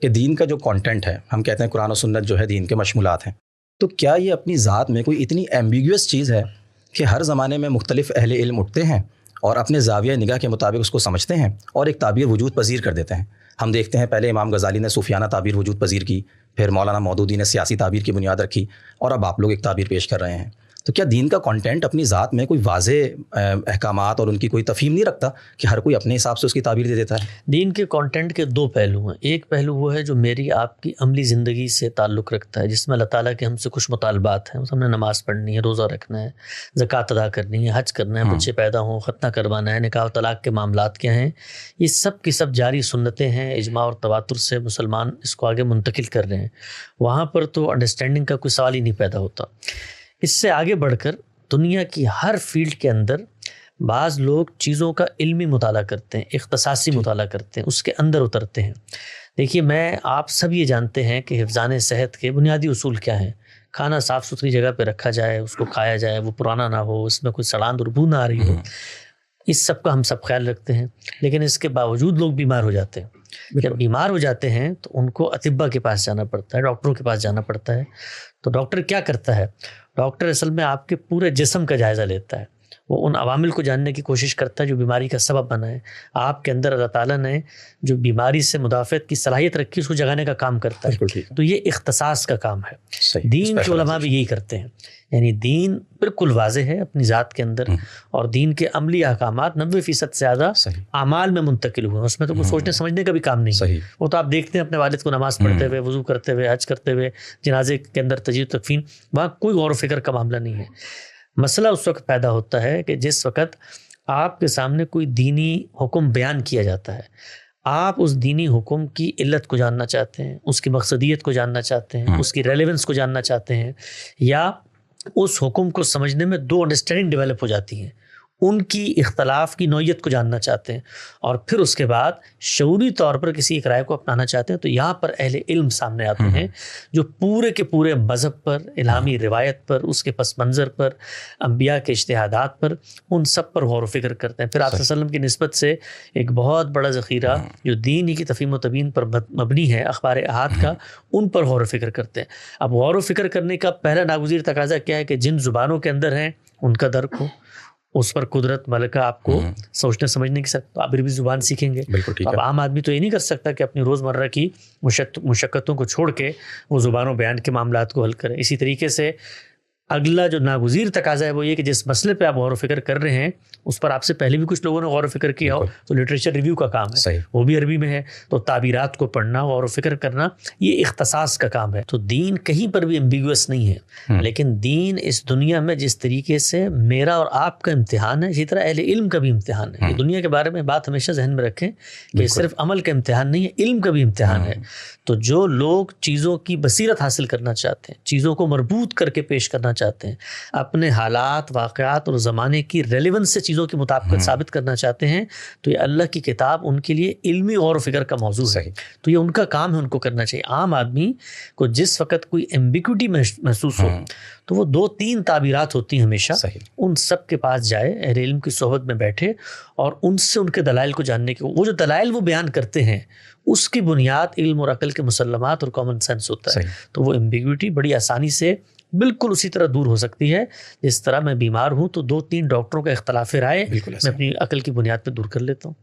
کہ دین کا جو کانٹینٹ ہے، ہم کہتے ہیں قرآن و سنت جو ہے دین کے مشمولات ہیں، تو کیا یہ اپنی ذات میں کوئی اتنی ایمبیگوس چیز ہے کہ ہر زمانے میں مختلف اہل علم اٹھتے ہیں اور اپنے زاویہ نگاہ کے مطابق اس کو سمجھتے ہیں اور ایک تعبیر وجود پذیر کر دیتے ہیں؟ ہم دیکھتے ہیں پہلے امام غزالی نے صوفیانہ تعبیر وجود پذیر کی، پھر مولانا مودودی نے سیاسی تعبیر کی بنیاد رکھی، اور اب آپ لوگ ایک تعبیر پیش کر رہے ہیں. تو کیا دین کا کانٹینٹ اپنی ذات میں کوئی واضح احکامات اور ان کی کوئی تفہیم نہیں رکھتا کہ ہر کوئی اپنے حساب سے اس کی تعبیر دے دیتا ہے؟ دین کے کانٹینٹ کے دو پہلو ہیں. ایک پہلو وہ ہے جو میری آپ کی عملی زندگی سے تعلق رکھتا ہے، جس میں اللہ تعالیٰ کے ہم سے کچھ مطالبات ہیں. ہم نے نماز پڑھنی ہے، روزہ رکھنا ہے، زکوٰۃ ادا کرنی ہے، حج کرنا ہے، بچے پیدا ہوں، ختنہ کروانا ہے، نکاح و طلاق کے معاملات کیا ہیں، یہ سب کی سب جاری سنتیں ہیں. اجماع اور تواتر سے مسلمان اس کو آگے منتقل کر رہے ہیں. وہاں پر تو انڈرسٹینڈنگ کا کوئی سوال ہی نہیں پیدا ہوتا. اس سے آگے بڑھ کر دنیا کی ہر فیلڈ کے اندر بعض لوگ چیزوں کا علمی مطالعہ کرتے ہیں، اختصاصی مطالعہ کرتے ہیں، اس کے اندر اترتے ہیں. دیکھیے، میں آپ سب یہ جانتے ہیں کہ حفظان صحت کے بنیادی اصول کیا ہیں. کھانا صاف ستھری جگہ پہ رکھا جائے، اس کو کھایا جائے، وہ پرانا نہ ہو، اس میں کوئی سڑان اور بو نہ آ رہی ہو. اس سب کا ہم سب خیال رکھتے ہیں، لیکن اس کے باوجود لوگ بیمار ہو جاتے ہیں. جب بیمار ہو جاتے ہیں تو ان کو اطباء کے پاس جانا پڑتا ہے، ڈاکٹروں کے پاس جانا پڑتا ہے. تو ڈاکٹر کیا کرتا ہے؟ ڈاکٹر اصل میں آپ کے پورے جسم کا جائزہ لیتا ہے. وہ ان عوامل کو جاننے کی کوشش کرتا ہے جو بیماری کا سبب بنا ہے. آپ کے اندر اللہ تعالیٰ نے جو بیماری سے مدافعت کی صلاحیت رکھی، اس کو جگانے کا کام کرتا ہے. تو یہ اختصاص کا کام ہے. دین کے علماء بھی یہی کرتے ہیں. یعنی دین بالکل واضح ہے اپنی ذات کے اندر، اور دین کے عملی احکامات 90% سے زیادہ اعمال میں منتقل ہوئے ہیں. اس میں تو کوئی سوچنے سمجھنے کا بھی کام نہیں. وہ تو آپ دیکھتے ہیں اپنے والد کو نماز پڑھتے ہوئے، وضو کرتے ہوئے، حج کرتے ہوئے، جنازے کے اندر تجہیز و تکفین، وہاں کوئی غور و فکر کا معاملہ نہیں ہے. مسئلہ اس وقت پیدا ہوتا ہے کہ جس وقت آپ کے سامنے کوئی دینی حکم بیان کیا جاتا ہے، آپ اس دینی حکم کی علت کو جاننا چاہتے ہیں، اس کی مقصدیت کو جاننا چاہتے ہیں، اس کی ریلیونس کو جاننا چاہتے ہیں، یا اس حکم کو سمجھنے میں دو انڈرسٹینڈنگ ڈیولپ ہو جاتی ہیں، ان کی اختلاف کی نوعیت کو جاننا چاہتے ہیں، اور پھر اس کے بعد شعوری طور پر کسی ایک رائے کو اپنانا چاہتے ہیں. تو یہاں پر اہل علم سامنے آتے ہیں جو پورے کے پورے مذہب پر، الہامی روایت پر، اس کے پس منظر پر، انبیاء کے اجتہادات پر، ان سب پر غور و فکر کرتے ہیں. پھر آپ صلی اللہ علیہ وسلم کی نسبت سے ایک بہت بڑا ذخیرہ جو دین ہی کی تفہیم و تبیین پر مبنی ہے، اخبار احاد کا، ان پر غور و فکر کرتے ہیں. اب غور و فکر کرنے کا پہلا ناگزیر تقاضا کیا ہے کہ جن زبانوں کے اندر ہیں ان کا درک ہو، اس پر قدرت ملکہ آپ کو سوچنے سمجھنے کی سکتا. آپ بھی زبان سیکھیں گے. اب عام آدمی تو یہ نہیں کر سکتا کہ اپنی روزمرہ کی مشقتوں کو چھوڑ کے وہ زبان و بیان کے معاملات کو حل کرے. اسی طریقے سے اگلا جو ناگزیر تقاضا ہے وہ یہ کہ جس مسئلے پہ آپ غور و فکر کر رہے ہیں اس پر آپ سے پہلے بھی کچھ لوگوں نے غور و فکر کیا ہو، تو لٹریچر ریویو کا کام ہے، وہ بھی عربی میں ہے. تو تعبیرات کو پڑھنا، غور و فکر کرنا، یہ اختصاص کا کام ہے. تو دین کہیں پر بھی ایمبیگوس نہیں ہے، لیکن دین اس دنیا میں جس طریقے سے میرا اور آپ کا امتحان ہے، اسی طرح اہل علم کا بھی امتحان ہے. یہ دنیا کے بارے میں بات ہمیشہ ذہن میں رکھیں کہ صرف عمل کا امتحان نہیں ہے، علم کا بھی امتحان ہے. تو جو لوگ چیزوں کی بصیرت حاصل کرنا چاہتے ہیں، چیزوں کو مربوط کر کے پیش کرنا چاہتے ہیں، اپنے حالات، واقعات اور زمانے کی ریلیونس سے چیزوں کی مطابقت ثابت کرنا چاہتے ہیں، تو یہ اللہ کی کتاب ان کے لیے علمی غور و فکر کا موضوع ہے. تو یہ ان کا کام ہے، ان کو کرنا چاہیے. عام آدمی کو جس وقت کوئی ایمبیگوٹی محسوس ہو تو وہ 2-3 تعبیرات ہوتی ہیں ہمیشہ، ان سب کے پاس جائے، اہل علم کی صحبت میں بیٹھے اور ان سے ان کے دلائل کو جاننے کے، وہ جو دلائل وہ بیان کرتے ہیں اس کی بنیاد علم اور عقل کے مسلمات اور کامن سینس ہوتا ہے. تو وہ ایمبیگوٹی بڑی آسانی سے بالکل اسی طرح دور ہو سکتی ہے جس طرح میں بیمار ہوں تو 2-3 ڈاکٹروں کا اختلاف رائے میں اپنی عقل کی بنیاد پہ دور کر لیتا ہوں.